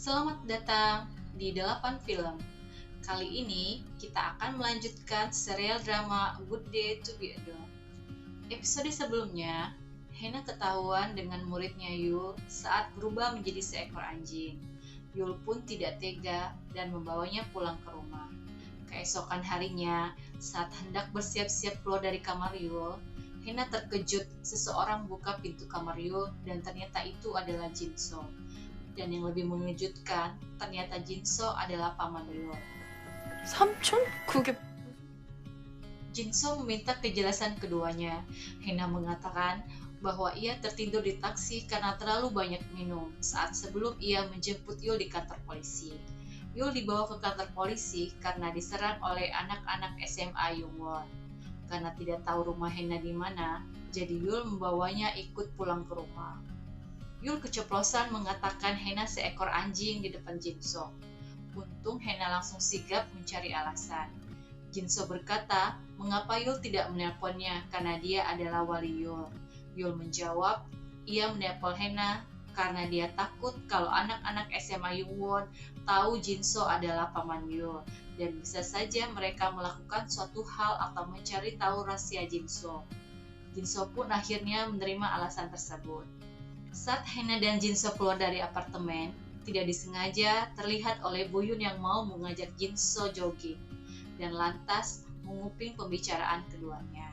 Selamat datang di 8 Film. Kali ini kita akan melanjutkan serial drama A Good Day to Be a Dog. Episode sebelumnya, Hena ketahuan dengan muridnya Yul saat berubah menjadi seekor anjing. Yul pun tidak tega dan membawanya pulang ke rumah. Keesokan harinya, saat hendak bersiap-siap keluar dari kamar Yul, Hena terkejut seseorang buka pintu kamar Yul dan ternyata itu adalah Jinso. Dan yang lebih mengejutkan, ternyata Jinso adalah paman Yul. 삼촌? 그게 Jinso meminta kejelasan keduanya. Hena mengatakan bahwa ia tertidur di taksi karena terlalu banyak minum saat sebelum ia menjemput Yul di kantor polisi. Yul dibawa ke kantor polisi karena diserang oleh anak-anak SMA Yungwon. Karena tidak tahu rumah Hena di mana, jadi Yul membawanya ikut pulang ke rumah. Yul keceplosan mengatakan Hena seekor anjing di depan Jinso. Untung Hena langsung sigap mencari alasan. Jinso berkata, mengapa Yul tidak menelponnya karena dia adalah wali Yul. Yul menjawab, ia menelpon Hena karena dia takut kalau anak-anak SMA Yungwon tahu Jinso adalah paman Yul dan bisa saja mereka melakukan suatu hal atau mencari tahu rahasia Jinso. Jinso pun akhirnya menerima alasan tersebut. Saat Hena dan Jinso keluar dari apartemen, tidak disengaja terlihat oleh Buyun yang mau mengajak Jinso jogging dan lantas menguping pembicaraan keduanya.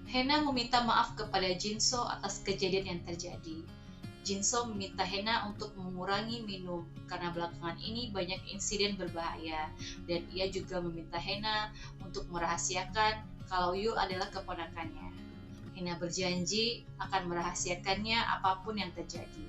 Hena meminta maaf kepada Jinso atas kejadian yang terjadi. Jinso meminta Hena untuk mengurangi minum karena belakangan ini banyak insiden berbahaya dan ia juga meminta Hena untuk merahasiakan kalau Yul adalah keponakannya. Hena berjanji akan merahasiakannya apapun yang terjadi.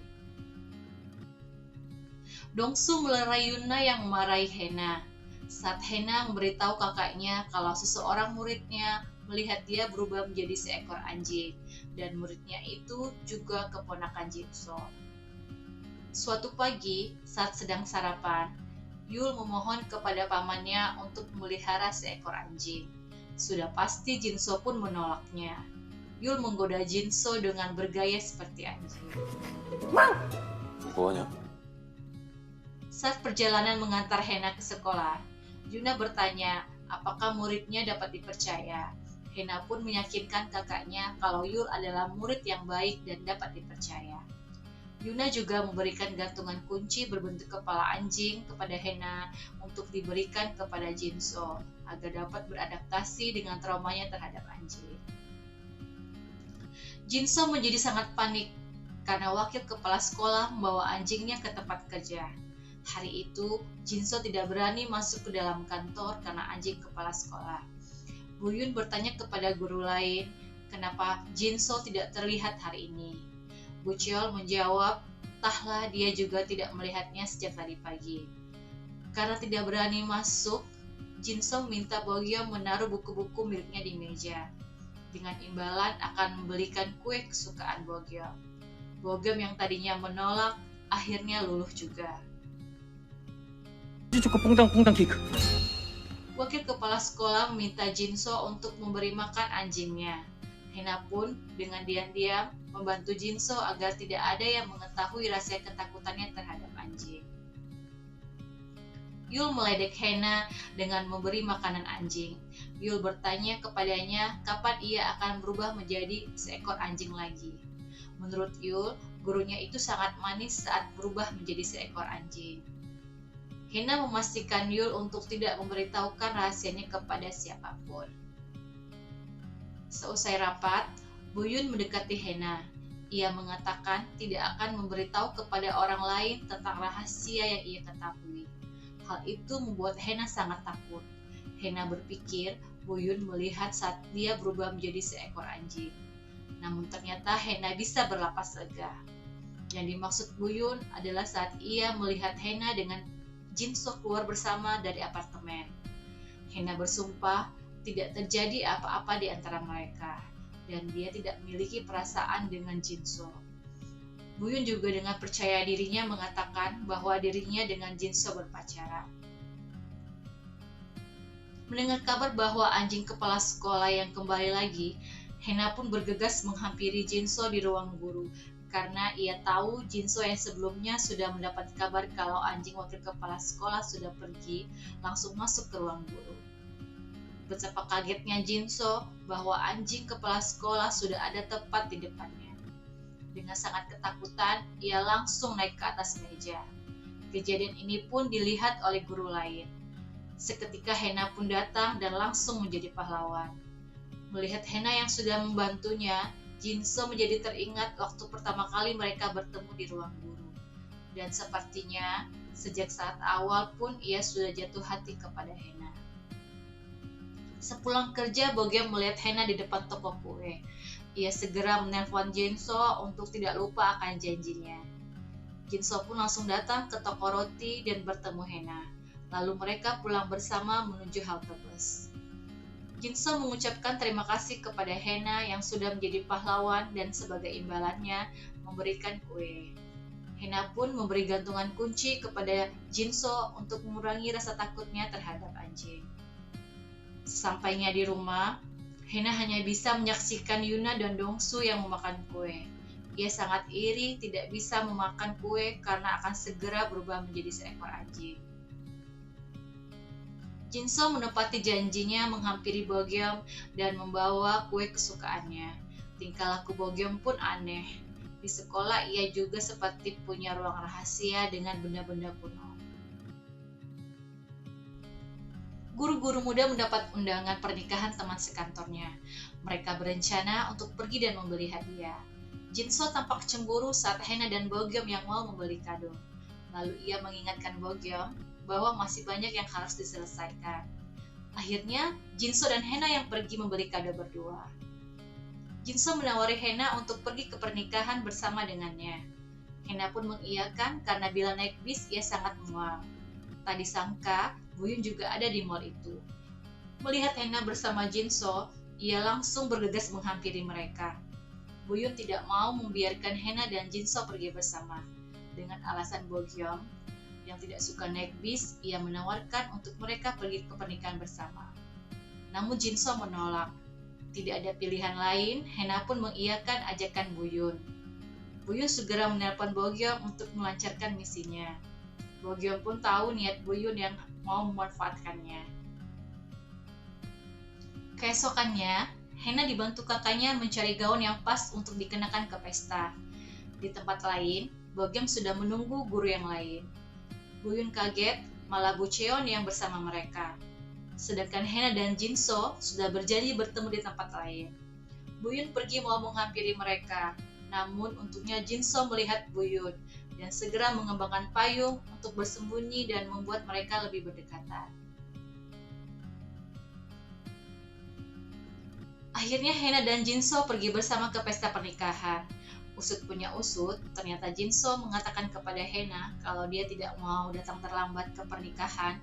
Dongsu melerai Yuna yang memarahi Hena. Saat Hena memberitahu kakaknya kalau seseorang muridnya melihat dia berubah menjadi seekor anjing dan muridnya itu juga keponakan Jinso. Suatu pagi, saat sedang sarapan, Yul memohon kepada pamannya untuk memelihara seekor anjing. Sudah pasti Jinso pun menolaknya. Yul menggoda Jinso dengan bergaya seperti anjing. 뭐하냐? Saat perjalanan mengantar Hena ke sekolah, Yuna bertanya apakah muridnya dapat dipercaya. Hena pun meyakinkan kakaknya kalau Yul adalah murid yang baik dan dapat dipercaya. Yuna juga memberikan gantungan kunci berbentuk kepala anjing kepada Hena untuk diberikan kepada Jinso agar dapat beradaptasi dengan traumanya terhadap anjing. Jinso menjadi sangat panik karena wakil kepala sekolah membawa anjingnya ke tempat kerja. Hari itu, Jinso tidak berani masuk ke dalam kantor karena anjing kepala sekolah. Buyun bertanya kepada guru lain, kenapa Jinso tidak terlihat hari ini. Bucheol menjawab, entahlah dia juga tidak melihatnya sejak tadi pagi. Karena tidak berani masuk, Jinso minta Bogyeom menaruh buku-buku miliknya di meja. Dengan imbalan akan membelikan kue kesukaan Bogyeom. Bogyeom yang tadinya menolak, akhirnya luluh juga. 주주고 퐁당퐁당 케이크. Wakil kepala sekolah meminta Jinso untuk memberi makan anjingnya. Hena pun dengan diam-diam membantu Jinso agar tidak ada yang mengetahui rahasia ketakutannya terhadap anjing. Yul meledek Hena dengan memberi makanan anjing. Yul bertanya kepadanya kapan ia akan berubah menjadi seekor anjing lagi. Menurut Yul, gurunya itu sangat manis saat berubah menjadi seekor anjing. Hena memastikan Yul untuk tidak memberitahukan rahasianya kepada siapapun. Seusai rapat, Buyun mendekati Hena. Ia mengatakan tidak akan memberitahu kepada orang lain tentang rahasia yang ia ketahui. Hal itu membuat Hena sangat takut. Hena berpikir Buyun melihat saat dia berubah menjadi seekor anjing. Namun ternyata Hena bisa berlapas lega. Yang dimaksud Buyun adalah saat ia melihat Hena dengan Jinso keluar bersama dari apartemen. Hena bersumpah tidak terjadi apa-apa di antara mereka dan dia tidak memiliki perasaan dengan Jinso. Buyun juga dengan percaya dirinya mengatakan bahwa dirinya dengan Jinso berpacaran. Mendengar kabar bahwa anjing kepala sekolah yang kembali lagi, Hena pun bergegas menghampiri Jinso di ruang guru karena ia tahu Jinso yang sebelumnya sudah mendapat kabar kalau anjing wakil kepala sekolah sudah pergi, langsung masuk ke ruang guru. Betapa kagetnya Jinso bahwa anjing kepala sekolah sudah ada tepat di depannya. Dengan sangat ketakutan, ia langsung naik ke atas meja. Kejadian ini pun dilihat oleh guru lain. Seketika Hena pun datang dan langsung menjadi pahlawan. Melihat Hena yang sudah membantunya, Jinso menjadi teringat waktu pertama kali mereka bertemu di ruang guru. Dan sepertinya, sejak saat awal pun ia sudah jatuh hati kepada Hena. Sepulang kerja, Bogem melihat Hena di depan toko kue. Ia segera menelpon Jinso untuk tidak lupa akan janjinya. Jinso pun langsung datang ke toko roti dan bertemu Hena. Lalu mereka pulang bersama menuju halte bus. Jinso mengucapkan terima kasih kepada Hena yang sudah menjadi pahlawan dan sebagai imbalannya memberikan kue. Hena pun memberi gantungan kunci kepada Jinso untuk mengurangi rasa takutnya terhadap anjing. Sesampainya di rumah, Hena hanya bisa menyaksikan Yuna dan Dongsu yang memakan kue. Ia sangat iri tidak bisa memakan kue karena akan segera berubah menjadi seekor anjing. Jinso menepati janjinya menghampiri Bogem dan membawa kue kesukaannya. Tingkah laku Bogem pun aneh. Di sekolah ia juga seperti punya ruang rahasia dengan benda-benda kuno. Guru-guru muda mendapat undangan pernikahan teman sekantornya. Mereka berencana untuk pergi dan membeli hadiah. Jinso tampak cemburu saat Hena dan Bogem yang mau membeli kado. Lalu ia mengingatkan Bogem bahwa masih banyak yang harus diselesaikan. Akhirnya, Jinso dan Hena yang pergi membeli kado berdua. Jinso menawari Hena untuk pergi ke pernikahan bersama dengannya. Hena pun mengiyakan karena bila naik bis ia sangat mual. Tak disangka, Buyun juga ada di mall itu. Melihat Hena bersama Jinso, ia langsung bergegas menghampiri mereka. Buyun tidak mau membiarkan Hena dan Jinso pergi bersama. Dengan alasan Bogyeom yang tidak suka naik bis, ia menawarkan untuk mereka pergi ke pernikahan bersama. Namun Jinso menolak. Tidak ada pilihan lain, Hena pun mengiyakan ajakan Buyun. Buyun segera menelpon Bogyeom untuk melancarkan misinya. Bogyeom pun tahu niat Buyun yang mau memanfaatkannya. Keesokannya, Hena dibantu kakaknya mencari gaun yang pas untuk dikenakan ke pesta. Di tempat lain, Bogyeom sudah menunggu guru yang lain. Buyun kaget, malah Bu Cheon yang bersama mereka. Sedangkan Hena dan Jinso sudah berjanji bertemu di tempat lain. Buyun pergi mau menghampiri mereka, namun untungnya Jinso melihat Buyun dan segera mengembangkan payung untuk bersembunyi dan membuat mereka lebih berdekatan. Akhirnya Hena dan Jinso pergi bersama ke pesta pernikahan. Usut punya usut, ternyata Jinso mengatakan kepada Hena kalau dia tidak mau datang terlambat ke pernikahan,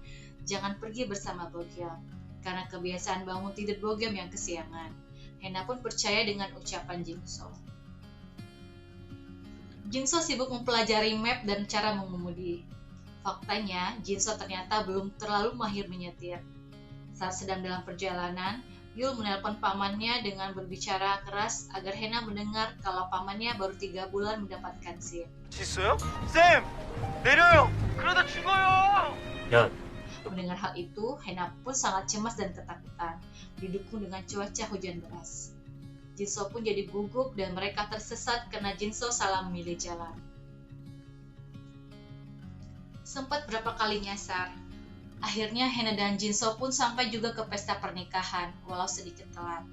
jangan pergi bersama Bogyeom, karena kebiasaan bangun tidur Bogyeom yang kesiangan. Hena pun percaya dengan ucapan Jinso. Jinso sibuk mempelajari map dan cara mengemudi. Faktanya, Jinso ternyata belum terlalu mahir menyetir. Saat sedang dalam perjalanan, Yul menelpon pamannya dengan berbicara keras agar Hena mendengar kalau pamannya baru 3 bulan mendapatkan SIM. 지수요? 쌤! 내려요! 그러다 죽어요! 야, Mendengar hal itu, Hena pun sangat cemas dan ketakutan, didukung dengan cuaca hujan deras. Jinso pun jadi gugup dan mereka tersesat karena Jinso salah memilih jalan. Sempat berapa kali nyasar. Akhirnya Hena dan Jinso pun sampai juga ke pesta pernikahan, walau sedikit telat.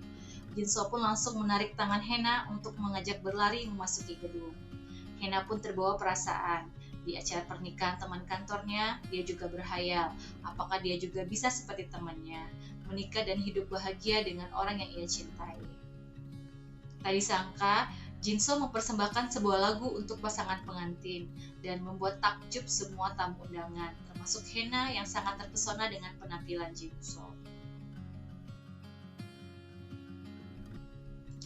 Jinso pun langsung menarik tangan Hena untuk mengajak berlari memasuki gedung. Hena pun terbawa perasaan. Di acara pernikahan teman kantornya, dia juga berhayal apakah dia juga bisa seperti temannya, menikah dan hidup bahagia dengan orang yang ia cintai. Tak disangka, Jinso mempersembahkan sebuah lagu untuk pasangan pengantin dan membuat takjub semua tamu undangan, termasuk Hena yang sangat terpesona dengan penampilan Jinso.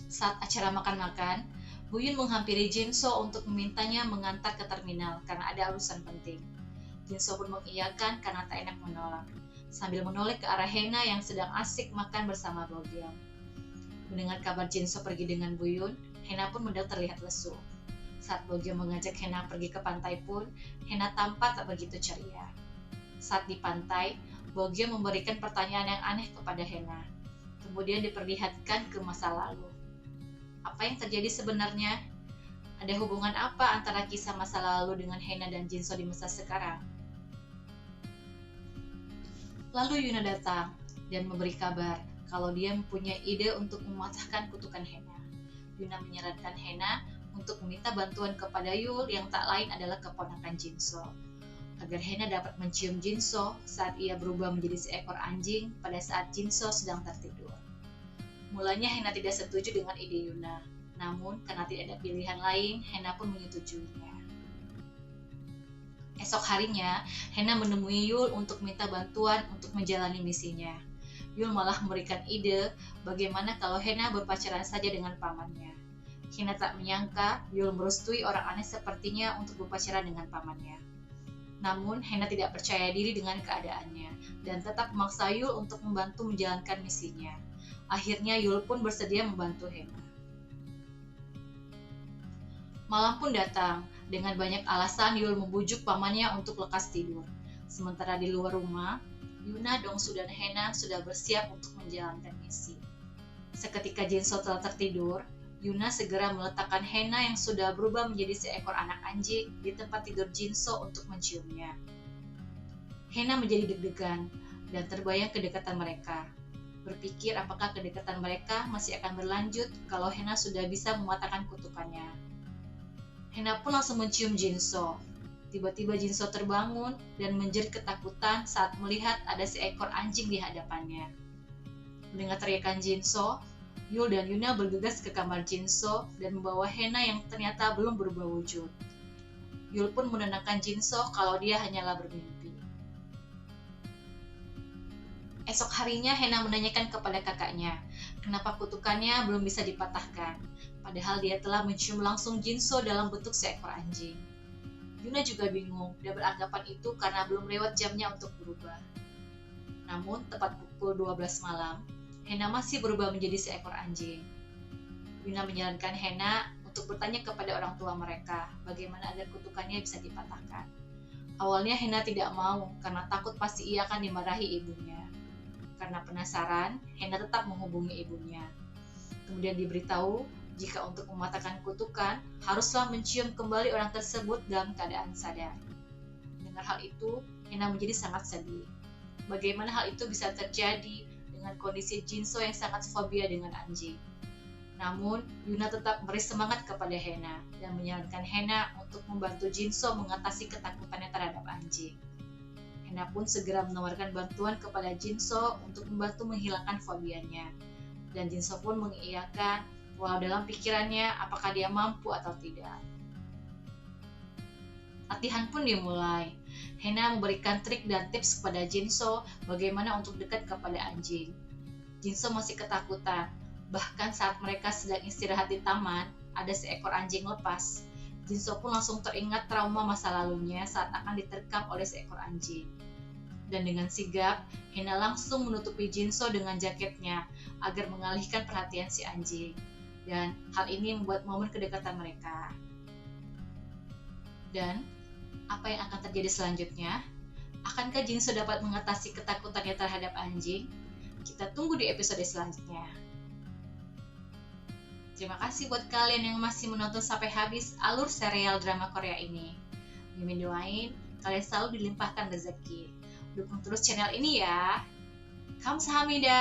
Saat acara makan-makan, Buyun menghampiri Jinso untuk memintanya mengantar ke terminal karena ada urusan penting. Jinso pun mengiyakan karena tak enak menolak, sambil menoleh ke arah Hena yang sedang asik makan bersama Bogyeom. Mendengar kabar Jinso pergi dengan Buyun, Hena pun mendadak terlihat lesu. Saat Bogyo mengajak Hena pergi ke pantai pun, Hena tampak tak begitu ceria. Saat di pantai, Bogyo memberikan pertanyaan yang aneh kepada Hena. Kemudian diperlihatkan ke masa lalu. Apa yang terjadi sebenarnya? Ada hubungan apa antara kisah masa lalu dengan Hena dan Jinso di masa sekarang? Lalu Yuna datang dan memberi kabar kalau dia mempunyai ide untuk mematahkan kutukan Hena. Yuna menyarankan Hena untuk meminta bantuan kepada Yul yang tak lain adalah keponakan Jinso, agar Hena dapat mencium Jinso saat ia berubah menjadi seekor anjing pada saat Jinso sedang tertidur. Mulanya Hena tidak setuju dengan ide Yuna, namun karena tidak ada pilihan lain, Hena pun menyetujuinya. Esok harinya, Hena menemui Yul untuk minta bantuan untuk menjalani misinya. Yul malah memberikan ide bagaimana kalau Hena berpacaran saja dengan pamannya. Hena tak menyangka Yul merestui orang aneh sepertinya untuk berpacaran dengan pamannya. Namun, Hena tidak percaya diri dengan keadaannya dan tetap memaksa Yul untuk membantu menjalankan misinya. Akhirnya Yul pun bersedia membantu Hena. Malam pun datang. Dengan banyak alasan, Yul membujuk pamannya untuk lekas tidur. Sementara di luar rumah, Yuna, Dongsu, dan Hena sudah bersiap untuk menjalankan misi. Seketika Jinso telah tertidur, Yuna segera meletakkan Hena yang sudah berubah menjadi seekor anak anjing di tempat tidur Jinso untuk menciumnya. Hena menjadi deg-degan dan terbayang kedekatan mereka. Berpikir apakah kedekatan mereka masih akan berlanjut kalau Hena sudah bisa mematahkan kutukannya. Hena pun langsung mencium Jinso. Tiba-tiba Jinso terbangun dan menjerit ketakutan saat melihat ada seekor anjing di hadapannya. Mendengar teriakan Jinso, Yul dan Yuna bergegas ke kamar Jinso dan membawa Hena yang ternyata belum berubah wujud. Yul pun menenangkan Jinso kalau dia hanyalah bermimpi. Esok harinya Hena menanyakan kepada kakaknya, kenapa kutukannya belum bisa dipatahkan, padahal dia telah mencium langsung Jinso dalam bentuk seekor anjing. Yuna juga bingung dan beranggapan itu karena belum lewat jamnya untuk berubah. Namun, tepat pukul 12 malam, Hena masih berubah menjadi seekor anjing. Yuna menyarankan Hena untuk bertanya kepada orang tua mereka bagaimana agar kutukannya bisa dipatahkan. Awalnya Hena tidak mau karena takut pasti ia akan dimarahi ibunya. Karena penasaran, Hena tetap menghubungi ibunya. Kemudian diberitahu jika untuk mematahkan kutukan, haruslah mencium kembali orang tersebut dalam keadaan sadar. Mendengar hal itu, Hena menjadi sangat sedih. Bagaimana hal itu bisa terjadi dengan kondisi Jinso yang sangat fobia dengan anjing? Namun, Yuna tetap beri semangat kepada Hena dan menyarankan Hena untuk membantu Jinso mengatasi ketakutannya terhadap anjing. Hena pun segera menawarkan bantuan kepada Jinso untuk membantu menghilangkan fobianya. Dan Jinso pun mengiyakan walau dalam pikirannya apakah dia mampu atau tidak. Latihan pun dimulai. Hena memberikan trik dan tips kepada Jinso bagaimana untuk dekat kepada anjing. Jinso masih ketakutan. Bahkan saat mereka sedang istirahat di taman, ada seekor anjing lepas. Jinso pun langsung teringat trauma masa lalunya saat akan diterkam oleh seekor anjing. Dan dengan sigap, Hena langsung menutupi Jinso dengan jaketnya agar mengalihkan perhatian si anjing. Dan hal ini membuat momen kedekatan mereka. Dan apa yang akan terjadi selanjutnya? Akankah Jinso dapat mengatasi ketakutannya terhadap anjing? Kita tunggu di episode selanjutnya. Terima kasih buat kalian yang masih menonton sampai habis alur serial drama Korea ini. Mimin doain kalian selalu dilimpahkan rezeki. Dukung terus channel ini ya. Kamsahamnida.